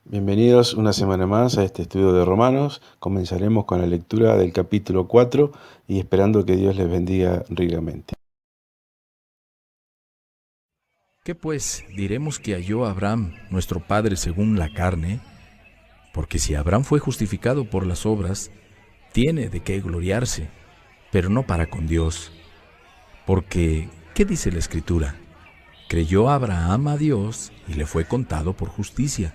Bienvenidos una semana más a este estudio de Romanos. Comenzaremos con la lectura del capítulo 4 y esperando que Dios les bendiga ricamente. ¿Qué pues diremos que halló Abraham, nuestro padre según la carne? Porque si Abraham fue justificado por las obras, tiene de qué gloriarse, pero no para con Dios. Porque, ¿qué dice la Escritura? Creyó Abraham a Dios y le fue contado por justicia.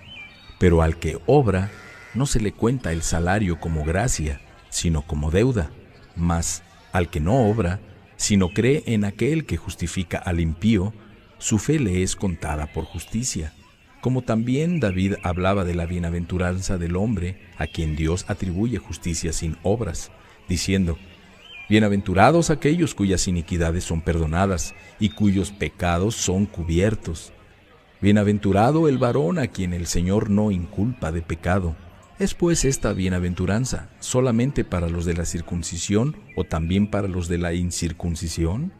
Pero al que obra, no se le cuenta el salario como gracia, sino como deuda. Mas al que no obra, sino cree en aquel que justifica al impío, su fe le es contada por justicia. Como también David hablaba de la bienaventuranza del hombre a quien Dios atribuye justicia sin obras, diciendo: Bienaventurados aquellos cuyas iniquidades son perdonadas y cuyos pecados son cubiertos. Bienaventurado el varón a quien el Señor no inculpa de pecado. ¿Es pues esta bienaventuranza solamente para los de la circuncisión o también para los de la incircuncisión?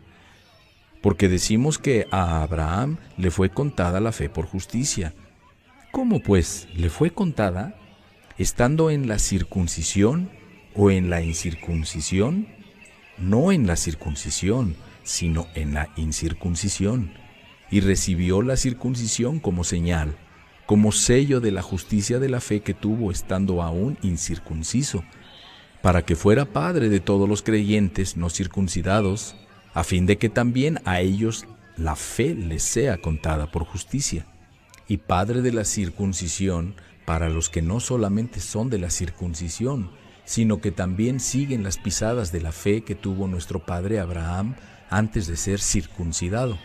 Porque decimos que a Abraham le fue contada la fe por justicia. ¿Cómo pues le fue contada? ¿Estando en la circuncisión o en la incircuncisión? No en la circuncisión, sino en la incircuncisión. Y recibió la circuncisión como señal, como sello de la justicia de la fe que tuvo estando aún incircunciso, para que fuera padre de todos los creyentes no circuncidados, a fin de que también a ellos la fe les sea contada por justicia, y padre de la circuncisión para los que no solamente son de la circuncisión, sino que también siguen las pisadas de la fe que tuvo nuestro padre Abraham antes de ser circuncidado.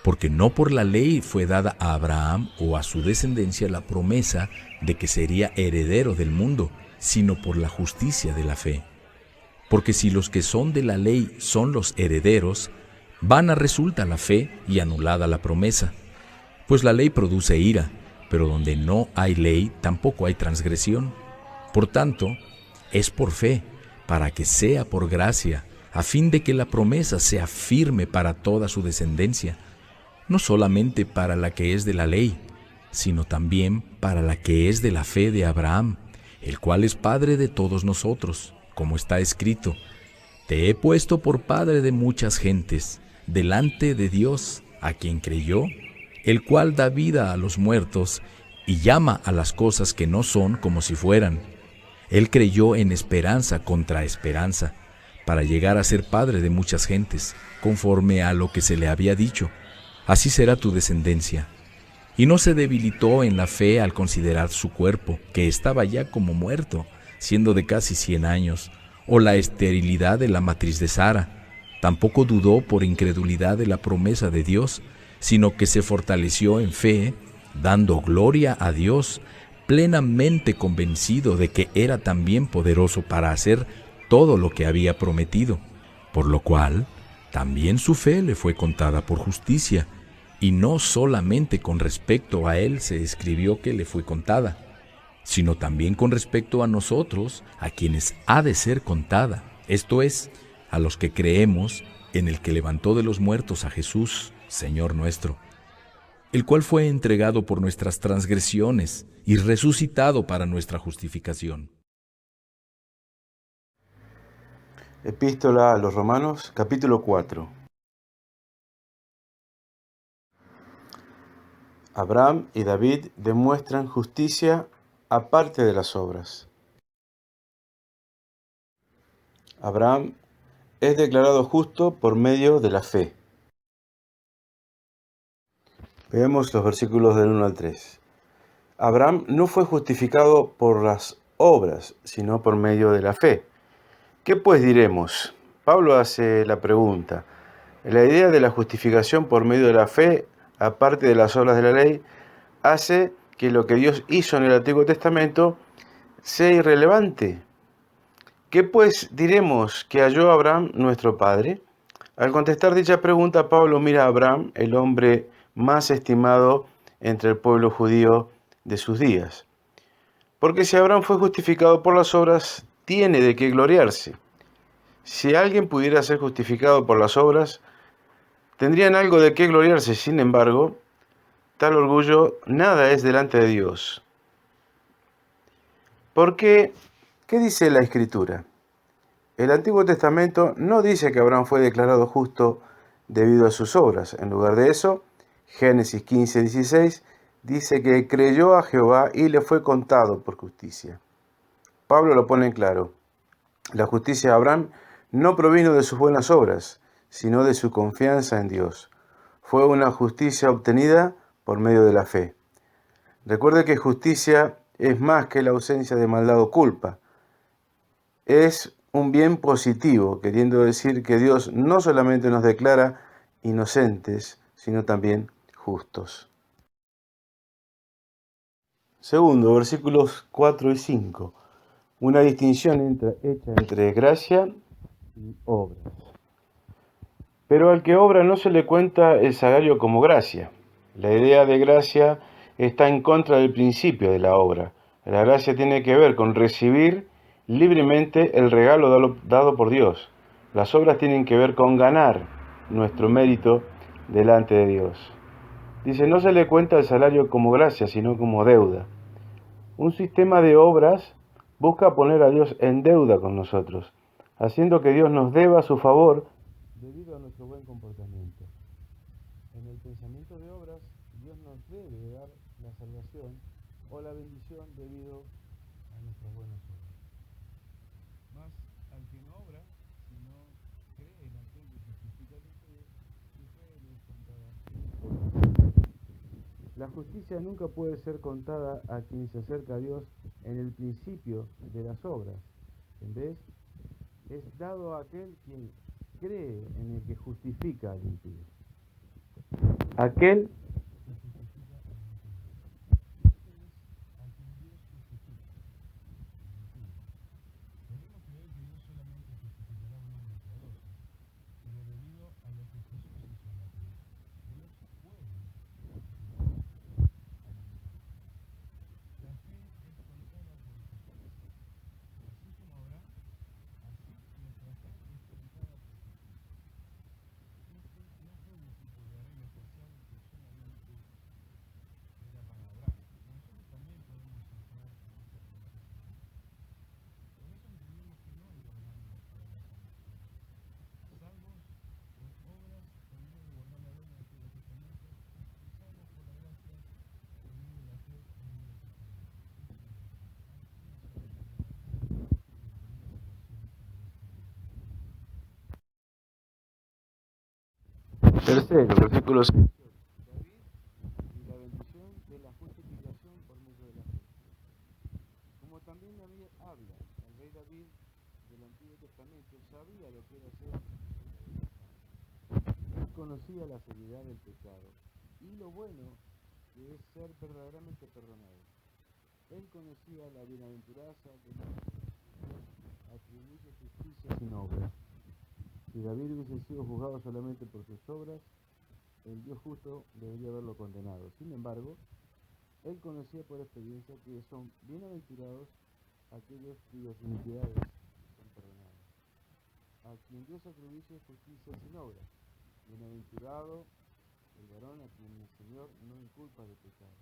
Porque no por la ley fue dada a Abraham o a su descendencia la promesa de que sería heredero del mundo, sino por la justicia de la fe. Porque si los que son de la ley son los herederos, vana resulta la fe y anulada la promesa. Pues la ley produce ira, pero donde no hay ley tampoco hay transgresión. Por tanto, es por fe, para que sea por gracia, a fin de que la promesa sea firme para toda su descendencia, no solamente para la que es de la ley, sino también para la que es de la fe de Abraham, el cual es padre de todos nosotros, como está escrito: Te he puesto por padre de muchas gentes, delante de Dios, a quien creyó, el cual da vida a los muertos y llama a las cosas que no son como si fueran. Él creyó en esperanza contra esperanza, para llegar a ser padre de muchas gentes, conforme a lo que se le había dicho: Así será tu descendencia. Y no se debilitó en la fe al considerar su cuerpo, que estaba ya como muerto, siendo de casi 100 años, o la esterilidad de la matriz de Sara. Tampoco dudó por incredulidad de la promesa de Dios, sino que se fortaleció en fe, dando gloria a Dios, plenamente convencido de que era también poderoso para hacer todo lo que había prometido, por lo cual también su fe le fue contada por justicia. Y no solamente con respecto a él se escribió que le fue contada, sino también con respecto a nosotros, a quienes ha de ser contada, esto es, a los que creemos en el que levantó de los muertos a Jesús, Señor nuestro, el cual fue entregado por nuestras transgresiones y resucitado para nuestra justificación. Epístola a los Romanos, capítulo 4. Abraham y David demuestran justicia aparte de las obras. Abraham es declarado justo por medio de la fe. Veamos los versículos del 1 al 3. Abraham no fue justificado por las obras, sino por medio de la fe. ¿Qué pues diremos? Pablo hace la pregunta. La idea de la justificación por medio de la fe, aparte de las obras de la ley, hace que lo que Dios hizo en el Antiguo Testamento sea irrelevante. ¿Qué pues diremos que halló Abraham nuestro padre? Al contestar dicha pregunta, Pablo mira a Abraham, el hombre más estimado entre el pueblo judío de sus días. Porque si Abraham fue justificado por las obras, tiene de qué gloriarse. Si alguien pudiera ser justificado por las obras, tendrían algo de qué gloriarse. Sin embargo, tal orgullo nada es delante de Dios. Porque, ¿qué dice la Escritura? El Antiguo Testamento no dice que Abraham fue declarado justo debido a sus obras. En lugar de eso, Génesis 15:16 dice que creyó a Jehová y le fue contado por justicia. Pablo lo pone en claro. La justicia de Abraham no provino de sus buenas obras, sino de su confianza en Dios. Fue una justicia obtenida por medio de la fe. Recuerde que justicia es más que la ausencia de maldad o culpa. Es un bien positivo, queriendo decir que Dios no solamente nos declara inocentes, sino también justos. Segundo, versículos 4 y 5. Una distinción hecha entre gracia y obras. Pero al que obra no se le cuenta el salario como gracia. La idea de gracia está en contra del principio de la obra. La gracia tiene que ver con recibir libremente el regalo dado por Dios. Las obras tienen que ver con ganar nuestro mérito delante de Dios. Dice, no se le cuenta el salario como gracia, sino como deuda. Un sistema de obras busca poner a Dios en deuda con nosotros, haciendo que Dios nos deba su favor debido a nuestro buen comportamiento. En el pensamiento de obras, Dios nos debe dar la salvación o la bendición debido a nuestras buenas obras. Mas al que no obra, sino cree en aquel que justifica su fe le es contada. La justicia nunca puede ser contada a quien se acerca a Dios en el principio de las obras. En vez, es dado a aquel quien cree en el que justifica al impío. Aquel tercero, versículo 6. David y la bendición de la justificación por medio de la fe. Como también David habla, el rey David del Antiguo Testamento sabía lo que era ser él conocía la seriedad del pecado y lo bueno que es ser verdaderamente perdonado. Él conocía la bienaventuranza que atribuye justicia sin obras. Si David hubiese sido juzgado solamente por sus obras, el Dios justo debería haberlo condenado. Sin embargo, él conocía por experiencia que son bienaventurados aquellos cuyas iniquidades son perdonadas. A quien Dios atribuye justicia sin obras. Bienaventurado el varón a quien el Señor no inculpa de pecado.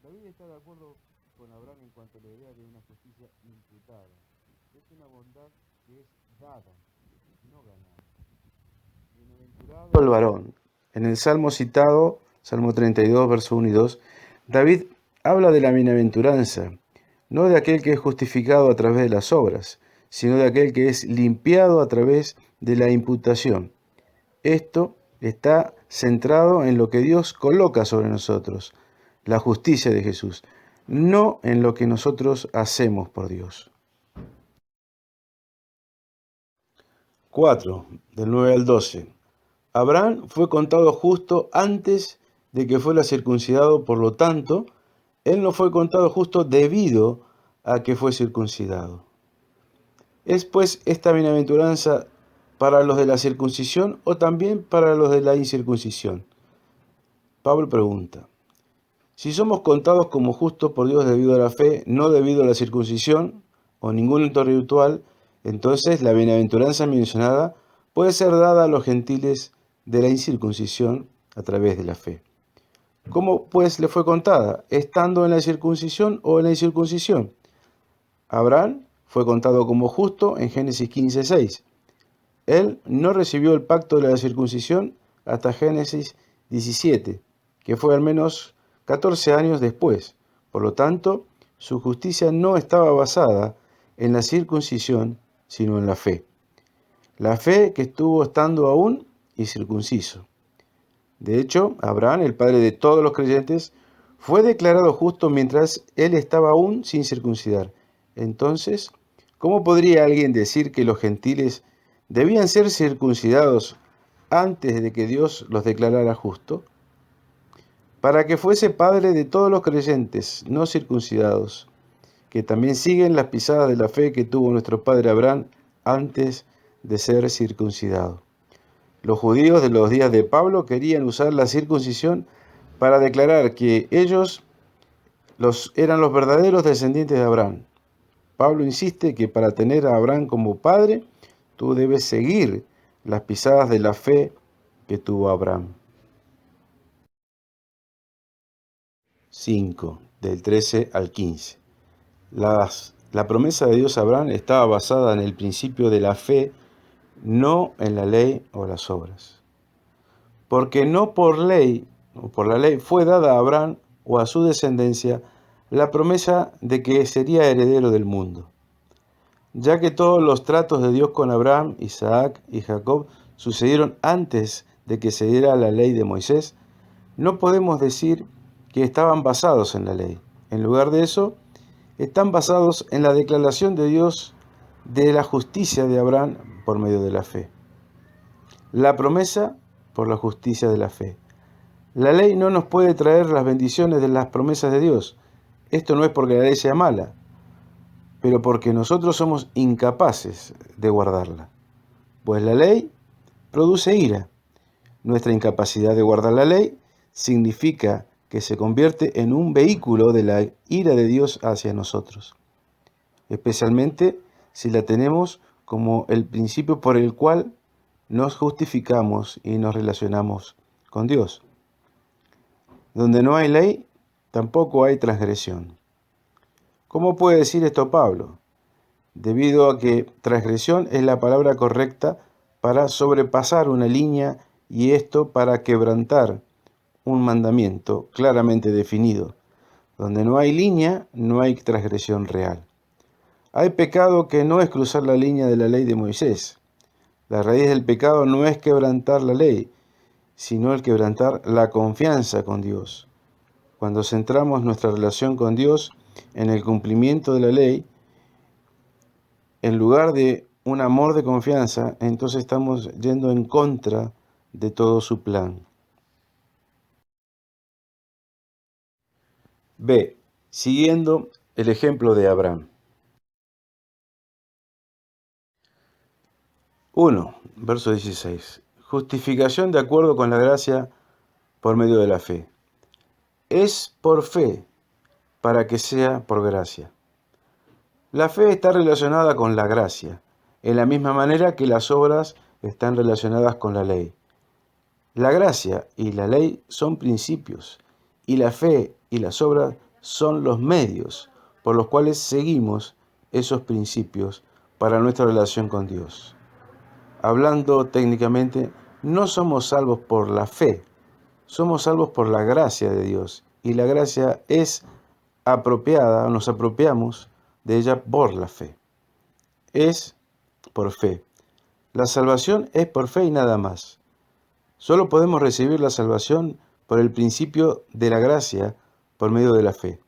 David está de acuerdo con Abraham en cuanto a la idea de una justicia imputada. Es una bondad que es dada, no ganada. Bienaventurado el varón. En el Salmo citado, Salmo 32, verso 1 y 2, David habla de la bienaventuranza, no de aquel que es justificado a través de las obras, sino de aquel que es limpiado a través de la imputación. Esto está centrado en lo que Dios coloca sobre nosotros, la justicia de Jesús, no en lo que nosotros hacemos por Dios. 4, del 9 al 12. Abraham fue contado justo antes de que fuera circuncidado, por lo tanto, él no fue contado justo debido a que fue circuncidado. ¿Es pues esta bienaventuranza para los de la circuncisión o también para los de la incircuncisión? Pablo pregunta, si somos contados como justos por Dios debido a la fe, no debido a la circuncisión o ningún rito ritual, entonces la bienaventuranza mencionada puede ser dada a los gentiles de la incircuncisión a través de la fe. ¿Cómo pues le fue contada? ¿Estando en la circuncisión o en la incircuncisión? Abraham fue contado como justo en Génesis 15:6. Él no recibió el pacto de la circuncisión hasta Génesis 17, que fue al menos 14 años después. Por lo tanto, su justicia no estaba basada en la circuncisión, sino en la fe. La fe que estuvo estando aún incircunciso. De hecho, Abraham, el padre de todos los creyentes, fue declarado justo mientras él estaba aún sin circuncidar. Entonces, ¿cómo podría alguien decir que los gentiles debían ser circuncidados antes de que Dios los declarara justos? Para que fuese padre de todos los creyentes no circuncidados, que también siguen las pisadas de la fe que tuvo nuestro padre Abraham antes de ser circuncidado. Los judíos de los días de Pablo querían usar la circuncisión para declarar que ellos eran los verdaderos descendientes de Abraham. Pablo insiste que para tener a Abraham como padre, tú debes seguir las pisadas de la fe que tuvo Abraham. 5, del 13 al 15. La promesa de Dios a Abraham estaba basada en el principio de la fe, no en la ley o las obras. Porque no por ley o por la ley fue dada a Abraham o a su descendencia la promesa de que sería heredero del mundo, ya que todos los tratos de Dios con Abraham, Isaac y Jacob sucedieron antes de que se diera la ley de Moisés. No podemos decir que estaban basados en la ley. En lugar de eso, están basados en la declaración de Dios de la justicia de Abraham por medio de la fe. La promesa por la justicia de la fe. La ley no nos puede traer las bendiciones de las promesas de Dios. Esto no es porque la ley sea mala, pero porque nosotros somos incapaces de guardarla. Pues la ley produce ira. Nuestra incapacidad de guardar la ley significa que se convierte en un vehículo de la ira de Dios hacia nosotros, especialmente si la tenemos como el principio por el cual nos justificamos y nos relacionamos con Dios. Donde no hay ley, tampoco hay transgresión. ¿Cómo puede decir esto Pablo? Debido a que transgresión es la palabra correcta para sobrepasar una línea y esto para quebrantar un mandamiento claramente definido. Donde no hay línea, no hay transgresión real. Hay pecado que no es cruzar la línea de la ley de Moisés. La raíz del pecado no es quebrantar la ley, sino el quebrantar la confianza con Dios. Cuando centramos nuestra relación con Dios en el cumplimiento de la ley, en lugar de un amor de confianza, entonces estamos yendo en contra de todo su plan. B. Siguiendo el ejemplo de Abraham. 1. Verso 16. Justificación de acuerdo con la gracia por medio de la fe. Es por fe para que sea por gracia. La fe está relacionada con la gracia, en la misma manera que las obras están relacionadas con la ley. La gracia y la ley son principios, y la fe y las obras son los medios por los cuales seguimos esos principios para nuestra relación con Dios. Hablando técnicamente, no somos salvos por la fe, somos salvos por la gracia de Dios, y la gracia es apropiada, nos apropiamos de ella por la fe. Es por fe. La salvación es por fe y nada más. Solo podemos recibir la salvación por el principio de la gracia por medio de la fe.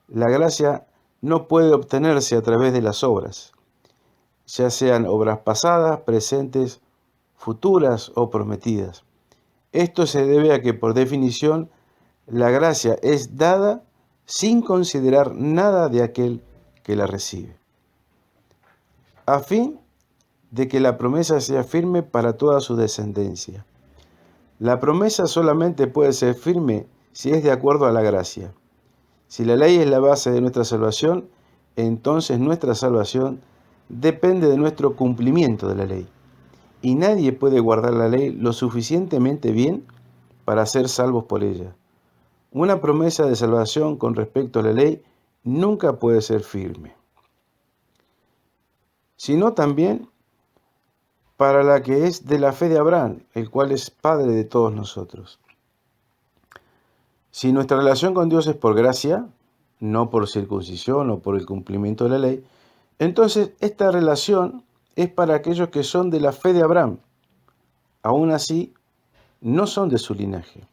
La gracia no puede obtenerse a través de las obras, ya sean obras pasadas, presentes, futuras o prometidas. Esto se debe a que, por definición, la gracia es dada sin considerar nada de aquel que la recibe, a fin de que la promesa sea firme para toda su descendencia. La promesa solamente puede ser firme si es de acuerdo a la gracia. Si la ley es la base de nuestra salvación, entonces nuestra salvación depende de nuestro cumplimiento de la ley. Y nadie puede guardar la ley lo suficientemente bien para ser salvos por ella. Una promesa de salvación con respecto a la ley nunca puede ser firme. sino también para la que es de la fe de Abraham, el cual es Padre de todos nosotros. Si nuestra relación con Dios es por gracia, no por circuncisión o por el cumplimiento de la ley, entonces esta relación es para aquellos que son de la fe de Abraham. Aún así, no son de su linaje.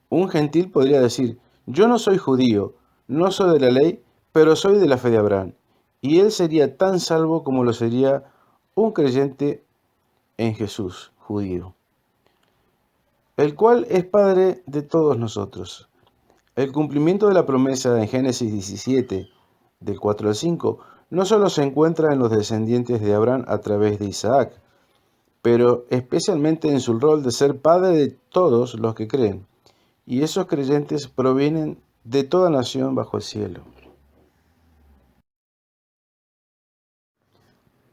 Un gentil podría decir, yo no soy judío, no soy de la ley, pero soy de la fe de Abraham. Y él sería tan salvo como lo sería un creyente en Jesús, judío, el cual es Padre de todos nosotros. El cumplimiento de la promesa en Génesis 17, del 4 al 5, no solo se encuentra en los descendientes de Abraham a través de Isaac, pero especialmente en su rol de ser Padre de todos los que creen. Y esos creyentes provienen de toda nación bajo el cielo.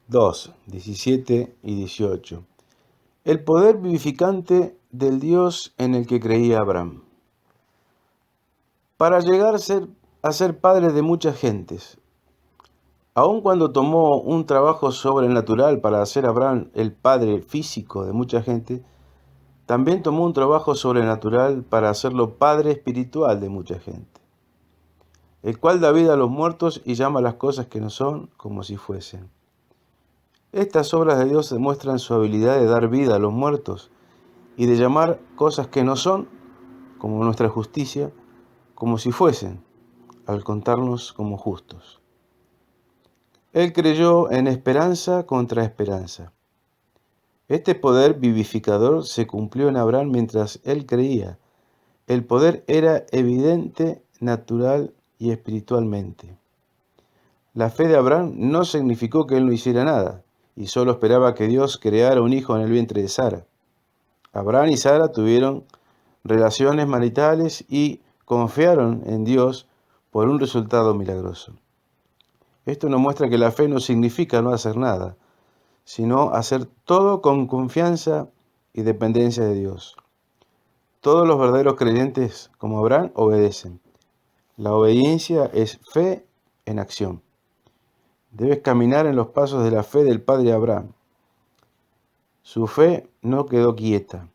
2, 17 y 18. El poder vivificante del Dios en el que creía Abraham. Para llegar a ser padre de muchas gentes, aun cuando tomó un trabajo sobrenatural para hacer a Abraham el padre físico de mucha gente, también tomó un trabajo sobrenatural para hacerlo padre espiritual de mucha gente, el cual da vida a los muertos y llama a las cosas que no son como si fuesen. Estas obras de Dios demuestran su habilidad de dar vida a los muertos y de llamar cosas que no son, como nuestra justicia, como si fuesen, al contarnos como justos. Él creyó en esperanza contra esperanza. Este poder vivificador se cumplió en Abraham mientras él creía. El poder era evidente, natural y espiritualmente. La fe de Abraham no significó que él no hiciera nada y solo esperaba que Dios creara un hijo en el vientre de Sara. Abraham y Sara tuvieron relaciones maritales y confiaron en Dios por un resultado milagroso. Esto nos muestra que la fe no significa no hacer nada, sino hacer todo con confianza y dependencia de Dios. Todos los verdaderos creyentes, como Abraham, obedecen. La obediencia es fe en acción. Debes caminar en los pasos de la fe del padre Abraham. Su fe no quedó quieta,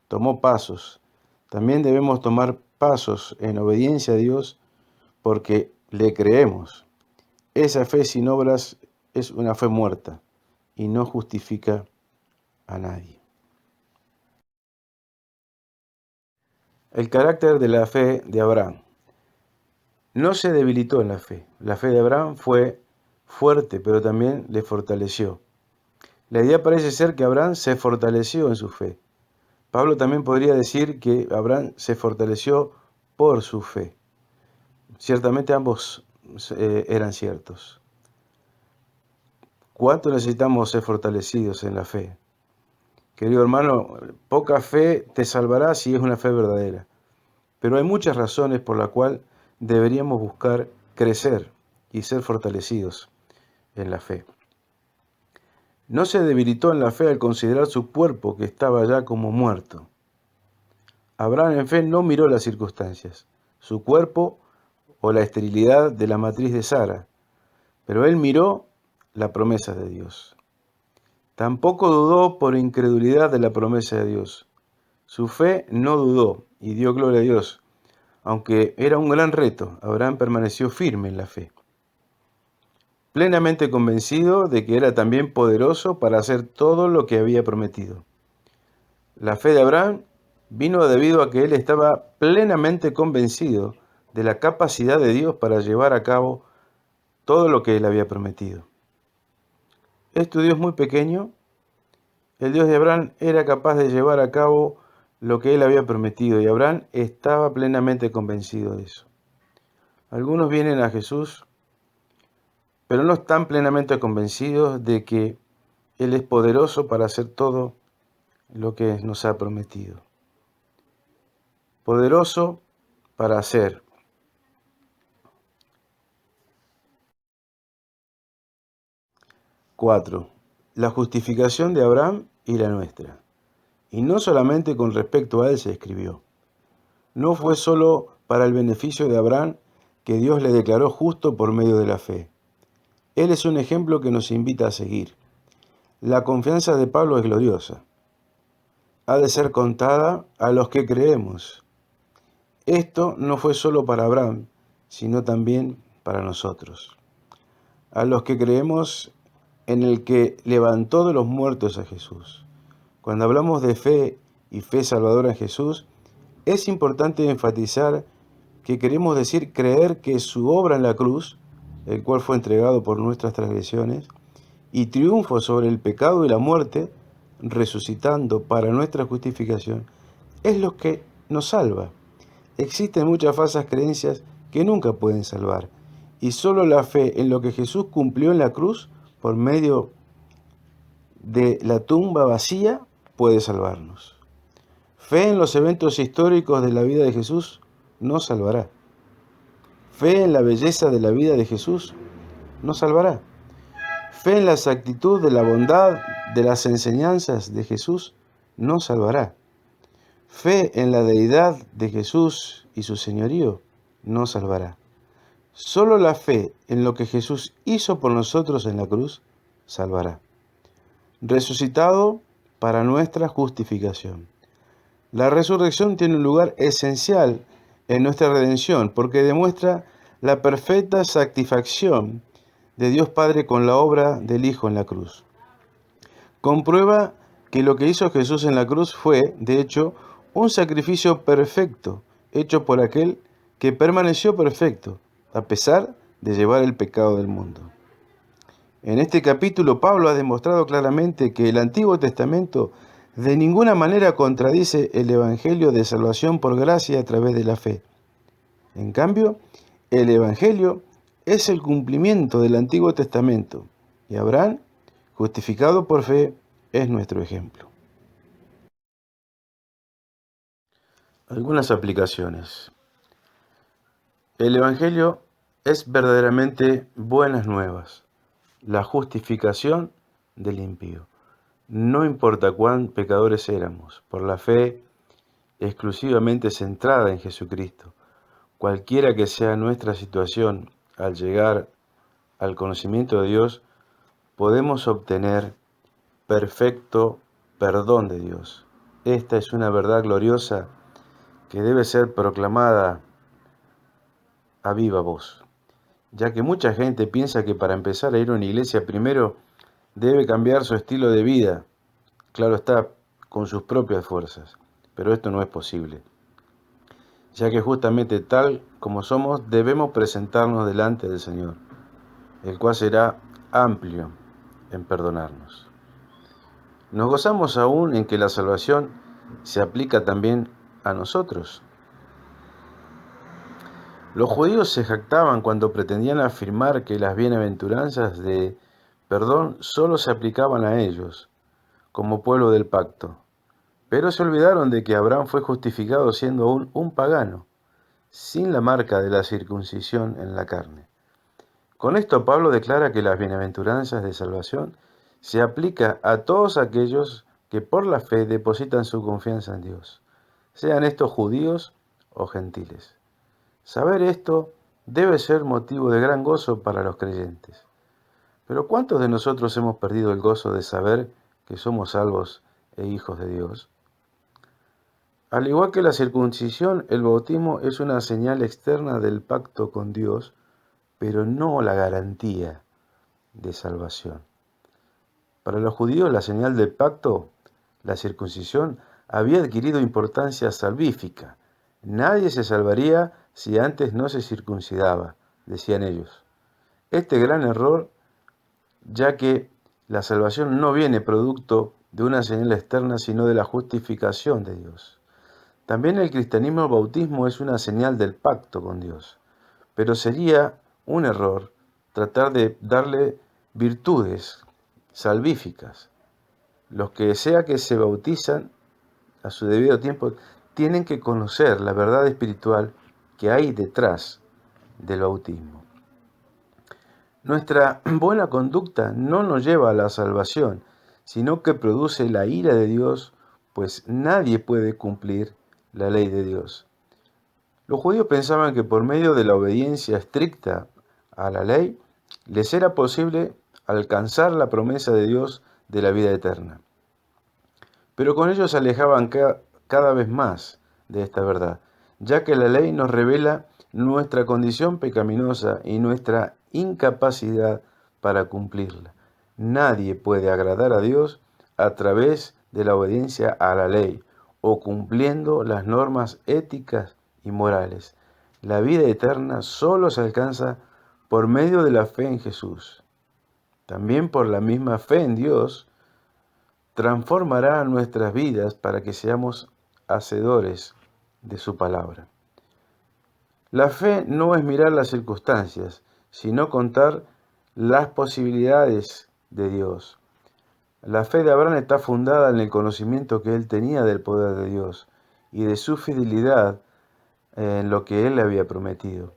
tomó pasos. También debemos tomar pasos en obediencia a Dios porque le creemos. Esa fe sin obras es una fe muerta y no justifica a nadie. El carácter de la fe de Abraham. No se debilitó en la fe. La fe de Abraham fue fuerte, pero también le fortaleció. La idea parece ser que Abraham se fortaleció en su fe. Pablo también podría decir que Abraham se fortaleció por su fe. Ciertamente ambos eran ciertos. ¿Cuánto necesitamos ser fortalecidos en la fe? Querido hermano, poca fe te salvará si es una fe verdadera. Pero hay muchas razones por las cuales deberíamos buscar crecer y ser fortalecidos en la fe. No se debilitó en la fe al considerar su cuerpo que estaba ya como muerto. Abraham en fe no miró las circunstancias, su cuerpo o la esterilidad de la matriz de Sara, pero él miró la promesa de Dios. Tampoco dudó por incredulidad de la promesa de Dios. Su fe no dudó y dio gloria a Dios. Aunque era un gran reto, Abraham permaneció firme en la fe, plenamente convencido de que era también poderoso para hacer todo lo que había prometido. La fe de Abraham vino debido a que él estaba plenamente convencido de la capacidad de Dios para llevar a cabo todo lo que él había prometido. ¿Es tu Dios muy pequeño? El Dios de Abraham era capaz de llevar a cabo lo que él había prometido y Abraham estaba plenamente convencido de eso. Algunos vienen a Jesús, pero no están plenamente convencidos de que Él es poderoso para hacer todo lo que nos ha prometido. Poderoso para hacer. Cuatro. La justificación de Abraham y la nuestra. Y no solamente con respecto a él se escribió. No fue solo para el beneficio de Abraham que Dios le declaró justo por medio de la fe. Él es un ejemplo que nos invita a seguir. La confianza de Pablo es gloriosa. Ha de ser contada a los que creemos. Esto no fue solo para Abraham, sino también para nosotros. A los que creemos en el que levantó de los muertos a Jesús. Cuando hablamos de fe y fe salvadora en Jesús, es importante enfatizar que queremos decir creer que su obra en la cruz, el cual fue entregado por nuestras transgresiones, y triunfo sobre el pecado y la muerte, resucitando para nuestra justificación, es lo que nos salva. Existen muchas falsas creencias que nunca pueden salvar, y solo la fe en lo que Jesús cumplió en la cruz, por medio de la tumba vacía, puede salvarnos. Fe en los eventos históricos de la vida de Jesús nos salvará. Fe en la belleza de la vida de Jesús nos salvará. Fe en la exactitud de la bondad de las enseñanzas de Jesús nos salvará. Fe en la deidad de Jesús y su señorío nos salvará. Solo la fe en lo que Jesús hizo por nosotros en la cruz salvará. Resucitado para nuestra justificación. La resurrección tiene un lugar esencial en nuestra redención porque demuestra la perfecta satisfacción de Dios Padre con la obra del Hijo en la cruz. Comprueba que lo que hizo Jesús en la cruz fue, de hecho, un sacrificio perfecto, hecho por aquel que permaneció perfecto, a pesar de llevar el pecado del mundo. En este capítulo, Pablo ha demostrado claramente que el Antiguo Testamento de ninguna manera contradice el Evangelio de salvación por gracia a través de la fe. En cambio, el Evangelio es el cumplimiento del Antiguo Testamento, y Abraham, justificado por fe, es nuestro ejemplo. Algunas aplicaciones. El Evangelio es verdaderamente buenas nuevas, la justificación del impío. No importa cuán pecadores éramos, por la fe exclusivamente centrada en Jesucristo, cualquiera que sea nuestra situación, al llegar al conocimiento de Dios, podemos obtener perfecto perdón de Dios. Esta es una verdad gloriosa que debe ser proclamada a viva voz, ya que mucha gente piensa que para empezar a ir a una iglesia primero debe cambiar su estilo de vida, claro está, con sus propias fuerzas, pero esto no es posible, ya que justamente tal como somos debemos presentarnos delante del Señor, el cual será amplio en perdonarnos. Nos gozamos aún en que la salvación se aplica también a nosotros. Los judíos se jactaban cuando pretendían afirmar que las bienaventuranzas de perdón solo se aplicaban a ellos, como pueblo del pacto. Pero se olvidaron de que Abraham fue justificado siendo aún un pagano, sin la marca de la circuncisión en la carne. Con esto Pablo declara que las bienaventuranzas de salvación se aplica a todos aquellos que por la fe depositan su confianza en Dios, sean estos judíos o gentiles. Saber esto debe ser motivo de gran gozo para los creyentes. Pero ¿cuántos de nosotros hemos perdido el gozo de saber que somos salvos e hijos de Dios? Al igual que la circuncisión, el bautismo es una señal externa del pacto con Dios, pero no la garantía de salvación. Para los judíos, la señal del pacto, la circuncisión, había adquirido importancia salvífica. Nadie se salvaría si antes no se circuncidaba, decían ellos. Este gran error, ya que la salvación no viene producto de una señal externa, sino de la justificación de Dios. También el cristianismo, el bautismo, es una señal del pacto con Dios, pero sería un error tratar de darle virtudes salvíficas. Los que sea que se bautizan a su debido tiempo tienen que conocer la verdad espiritual que hay detrás del bautismo. Nuestra buena conducta no nos lleva a la salvación, sino que produce la ira de Dios, pues nadie puede cumplir la ley de Dios. Los judíos pensaban que por medio de la obediencia estricta a la ley, les era posible alcanzar la promesa de Dios de la vida eterna. Pero con ellos se alejaban cada vez más de esta verdad, ya que la ley nos revela nuestra condición pecaminosa y nuestra incapacidad para cumplirla. Nadie puede agradar a Dios a través de la obediencia a la ley o cumpliendo las normas éticas y morales. La vida eterna solo se alcanza por medio de la fe en Jesús. También por la misma fe en Dios transformará nuestras vidas para que seamos hacedores de su palabra. La fe no es mirar las circunstancias, sino contar las posibilidades de Dios. La fe de Abraham está fundada en el conocimiento que él tenía del poder de Dios y de su fidelidad en lo que él le había prometido.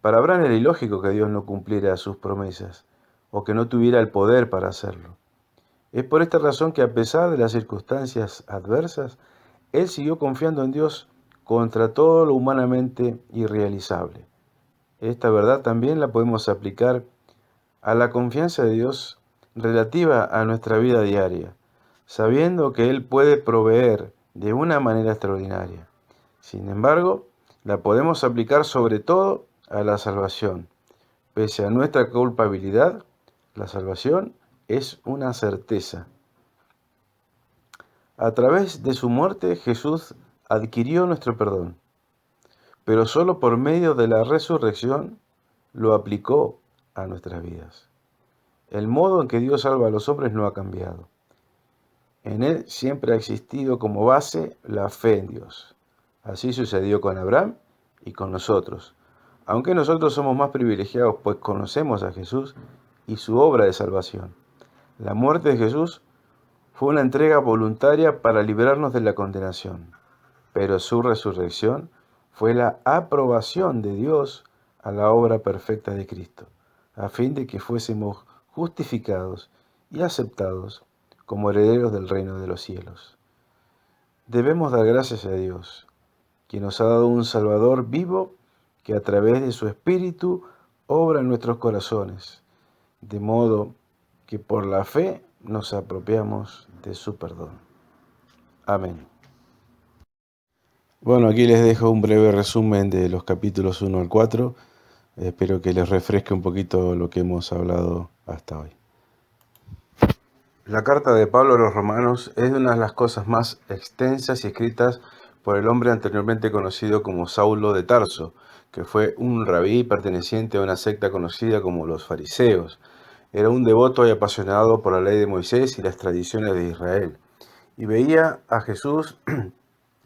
Para Abraham era ilógico que Dios no cumpliera sus promesas o que no tuviera el poder para hacerlo. Es por esta razón que a pesar de las circunstancias adversas, él siguió confiando en Dios contra todo lo humanamente irrealizable. Esta verdad también la podemos aplicar a la confianza de Dios relativa a nuestra vida diaria, sabiendo que Él puede proveer de una manera extraordinaria. Sin embargo, la podemos aplicar sobre todo a la salvación. Pese a nuestra culpabilidad, la salvación es una certeza. A través de su muerte, Jesús adquirió nuestro perdón, pero solo por medio de la resurrección lo aplicó a nuestras vidas. El modo en que Dios salva a los hombres no ha cambiado. En Él siempre ha existido como base la fe en Dios. Así sucedió con Abraham y con nosotros. Aunque nosotros somos más privilegiados, pues conocemos a Jesús y su obra de salvación. La muerte de Jesús fue una entrega voluntaria para librarnos de la condenación, pero su resurrección fue la aprobación de Dios a la obra perfecta de Cristo, a fin de que fuésemos justificados y aceptados como herederos del reino de los cielos. Debemos dar gracias a Dios, quien nos ha dado un Salvador vivo que a través de su Espíritu obra en nuestros corazones, de modo que por la fe nos apropiamos de su perdón. Amén. Bueno, aquí les dejo un breve resumen de los capítulos 1 al 4. Espero que les refresque un poquito lo que hemos hablado hasta hoy. La carta de Pablo a los Romanos es una de las cosas más extensas y escritas por el hombre anteriormente conocido como Saulo de Tarso, que fue un rabí perteneciente a una secta conocida como los fariseos. Era un devoto y apasionado por la ley de Moisés y las tradiciones de Israel, y veía a Jesús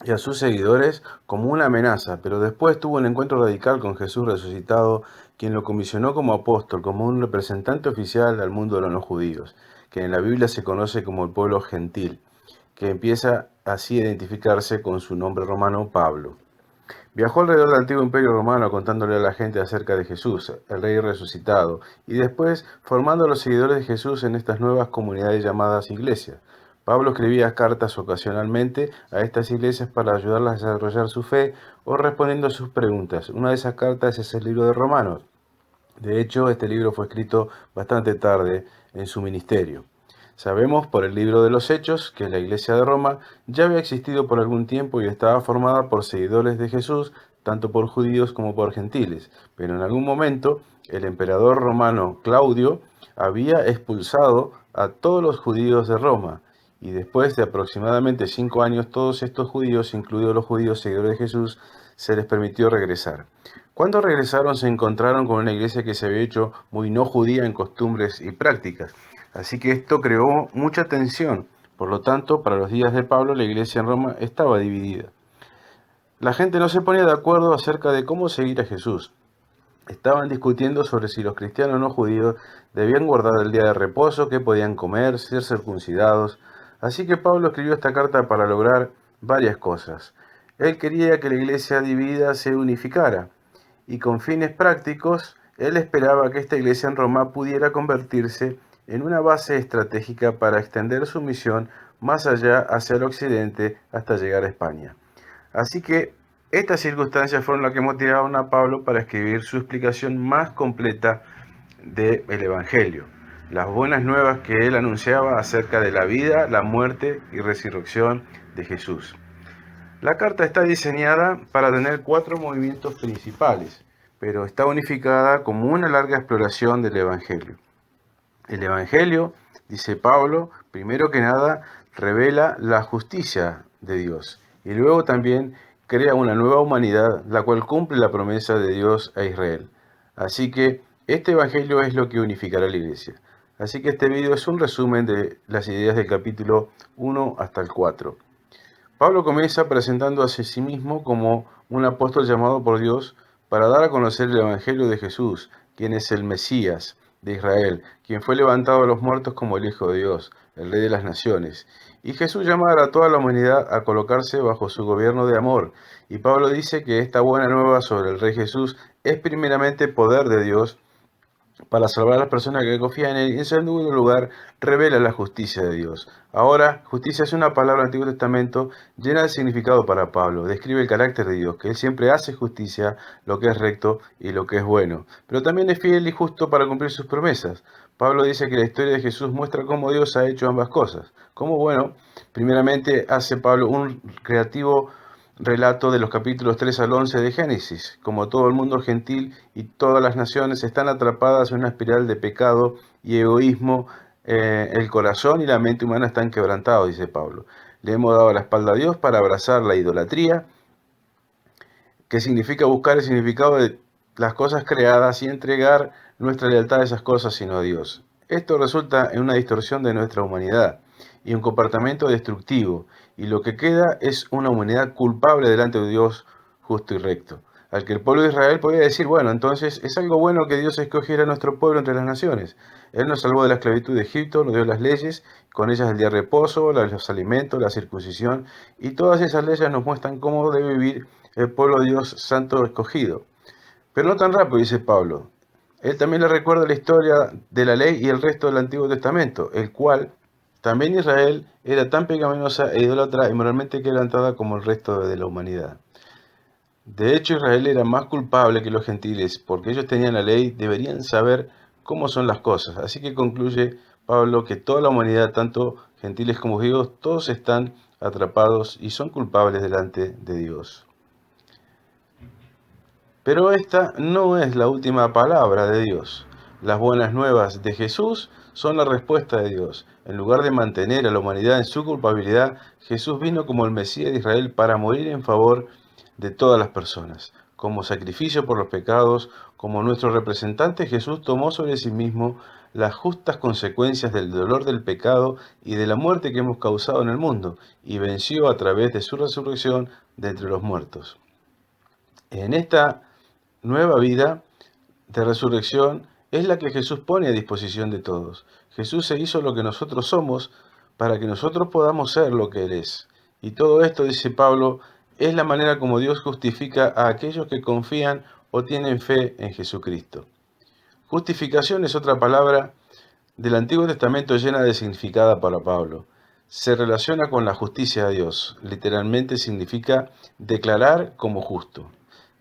y a sus seguidores como una amenaza, pero después tuvo un encuentro radical con Jesús resucitado, quien lo comisionó como apóstol, como un representante oficial al mundo de los no judíos, que en la Biblia se conoce como el pueblo gentil, que empieza así a identificarse con su nombre romano Pablo. Viajó alrededor del antiguo imperio romano contándole a la gente acerca de Jesús, el rey resucitado, y después formando a los seguidores de Jesús en estas nuevas comunidades llamadas iglesias. Pablo escribía cartas ocasionalmente a estas iglesias para ayudarlas a desarrollar su fe o respondiendo a sus preguntas. Una de esas cartas es el libro de Romanos. De hecho, este libro fue escrito bastante tarde en su ministerio. Sabemos por el libro de los Hechos que la iglesia de Roma ya había existido por algún tiempo y estaba formada por seguidores de Jesús, tanto por judíos como por gentiles. Pero en algún momento el emperador romano Claudio había expulsado a todos los judíos de Roma. Y después de aproximadamente 5 años, todos estos judíos, incluidos los judíos seguidores de Jesús, se les permitió regresar. Cuando regresaron se encontraron con una iglesia que se había hecho muy no judía en costumbres y prácticas. Así que esto creó mucha tensión. Por lo tanto, para los días de Pablo, la iglesia en Roma estaba dividida. La gente no se ponía de acuerdo acerca de cómo seguir a Jesús. Estaban discutiendo sobre si los cristianos no judíos debían guardar el día de reposo, qué podían comer, ser circuncidados. Así que Pablo escribió esta carta para lograr varias cosas. Él quería que la iglesia dividida se unificara, y con fines prácticos, él esperaba que esta iglesia en Roma pudiera convertirse en una base estratégica para extender su misión más allá hacia el occidente hasta llegar a España. Así que estas circunstancias fueron las que motivaron a Pablo para escribir su explicación más completa del Evangelio. las buenas nuevas que él anunciaba acerca de la vida, la muerte y resurrección de Jesús. La carta está diseñada para tener 4 movimientos principales, pero está unificada como una larga exploración del Evangelio. El Evangelio, dice Pablo, primero que nada revela la justicia de Dios y luego también crea una nueva humanidad, la cual cumple la promesa de Dios a Israel. Así que este Evangelio es lo que unificará la iglesia. Así que este video es un resumen de las ideas del capítulo 1 hasta el 4. Pablo comienza presentando a sí mismo como un apóstol llamado por Dios para dar a conocer el Evangelio de Jesús, quien es el Mesías de Israel, quien fue levantado de los muertos como el Hijo de Dios, el Rey de las Naciones. Y Jesús llama a toda la humanidad a colocarse bajo su gobierno de amor. Y Pablo dice que esta buena nueva sobre el Rey Jesús es primeramente poder de Dios para salvar a las personas que confían en él, y en segundo lugar revela la justicia de Dios. Ahora, justicia es una palabra del Antiguo Testamento llena de significado para Pablo. Describe el carácter de Dios, que él siempre hace justicia, lo que es recto y lo que es bueno. Pero también es fiel y justo para cumplir sus promesas. Pablo dice que la historia de Jesús muestra cómo Dios ha hecho ambas cosas. Como bueno, primeramente hace Pablo un creativo relato de los capítulos 3 al 11 de Génesis. Como todo el mundo gentil y todas las naciones están atrapadas en una espiral de pecado y egoísmo, el corazón y la mente humana están quebrantados, dice Pablo. Le hemos dado la espalda a Dios para abrazar la idolatría, que significa buscar el significado de las cosas creadas y entregar nuestra lealtad a esas cosas sino a Dios. Esto resulta en una distorsión de nuestra humanidad y un comportamiento destructivo, y lo que queda es una humanidad culpable delante de Dios justo y recto. Al que el pueblo de Israel podía decir, bueno, entonces es algo bueno que Dios escogiera a nuestro pueblo entre las naciones. Él nos salvó de la esclavitud de Egipto, nos dio las leyes, con ellas el día de reposo, los alimentos, la circuncisión, y todas esas leyes nos muestran cómo debe vivir el pueblo de Dios santo escogido. Pero no tan rápido, dice Pablo. Él también le recuerda la historia de la ley y el resto del Antiguo Testamento, el cual también Israel era tan pecaminosa e idólatra y moralmente quebrantada como el resto de la humanidad. De hecho, Israel era más culpable que los gentiles, porque ellos tenían la ley, deberían saber cómo son las cosas. Así que concluye Pablo que toda la humanidad, tanto gentiles como judíos, todos están atrapados y son culpables delante de Dios. Pero esta no es la última palabra de Dios. Las buenas nuevas de Jesús son la respuesta de Dios. En lugar de mantener a la humanidad en su culpabilidad, Jesús vino como el Mesías de Israel para morir en favor de todas las personas. Como sacrificio por los pecados, como nuestro representante, Jesús tomó sobre sí mismo las justas consecuencias del dolor del pecado y de la muerte que hemos causado en el mundo, y venció a través de su resurrección de entre los muertos. En esta nueva vida de resurrección es la que Jesús pone a disposición de todos. Jesús se hizo lo que nosotros somos para que nosotros podamos ser lo que Él es. Y todo esto, dice Pablo, es la manera como Dios justifica a aquellos que confían o tienen fe en Jesucristo. Justificación es otra palabra del Antiguo Testamento llena de significado para Pablo. Se relaciona con la justicia de Dios. Literalmente significa declarar como justo.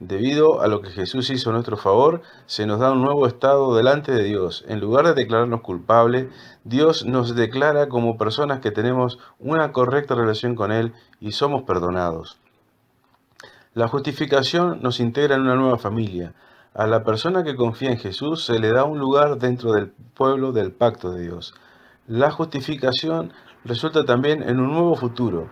Debido a lo que Jesús hizo a nuestro favor, se nos da un nuevo estado delante de Dios. En lugar de declararnos culpables, Dios nos declara como personas que tenemos una correcta relación con Él y somos perdonados. La justificación nos integra en una nueva familia. A la persona que confía en Jesús se le da un lugar dentro del pueblo del pacto de Dios. La justificación resulta también en un nuevo futuro.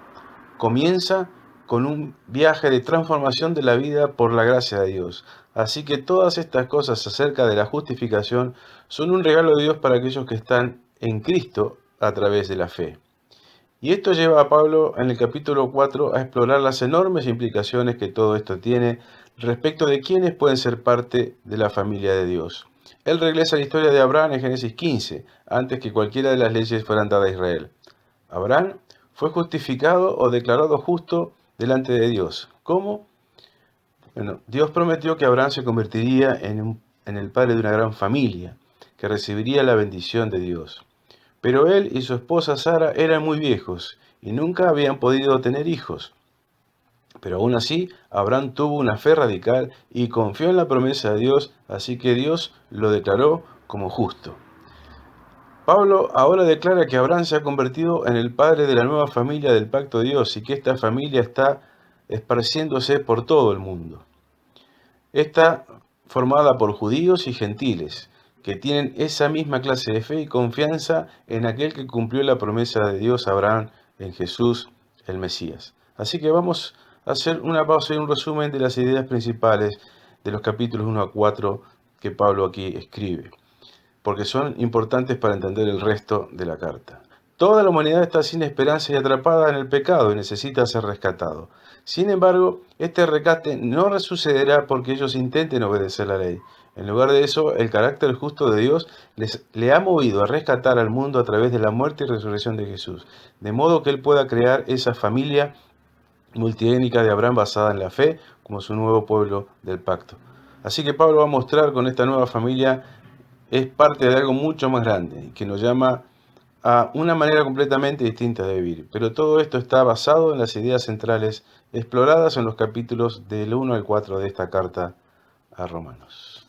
Comienza con un viaje de transformación de la vida por la gracia de Dios. Así que todas estas cosas acerca de la justificación son un regalo de Dios para aquellos que están en Cristo a través de la fe. Y esto lleva a Pablo en el capítulo 4 a explorar las enormes implicaciones que todo esto tiene respecto de quienes pueden ser parte de la familia de Dios. Él regresa a la historia de Abraham en Génesis 15, antes que cualquiera de las leyes fueran dadas a Israel. Abraham fue justificado o declarado justo delante de Dios. ¿Cómo? Bueno, Dios prometió que Abraham se convertiría en el padre de una gran familia, que recibiría la bendición de Dios. Pero él y su esposa Sara eran muy viejos y nunca habían podido tener hijos. Pero aún así, Abraham tuvo una fe radical y confió en la promesa de Dios, así que Dios lo declaró como justo. Pablo ahora declara que Abraham se ha convertido en el padre de la nueva familia del pacto de Dios y que esta familia está esparciéndose por todo el mundo. Está formada por judíos y gentiles, que tienen esa misma clase de fe y confianza en aquel que cumplió la promesa de Dios a Abraham en Jesús, el Mesías. Así que vamos a hacer una pausa y un resumen de las ideas principales de los capítulos 1 a 4 que Pablo aquí escribe, porque son importantes para entender el resto de la carta. Toda la humanidad está sin esperanza y atrapada en el pecado y necesita ser rescatado. Sin embargo, este rescate no sucederá porque ellos intenten obedecer la ley. En lugar de eso, el carácter justo de Dios le ha movido a rescatar al mundo a través de la muerte y resurrección de Jesús, de modo que Él pueda crear esa familia multiétnica de Abraham basada en la fe como su nuevo pueblo del pacto. Así que Pablo va a mostrar con esta nueva familia es parte de algo mucho más grande, que nos llama a una manera completamente distinta de vivir. Pero todo esto está basado en las ideas centrales exploradas en los capítulos del 1 al 4 de esta carta a Romanos.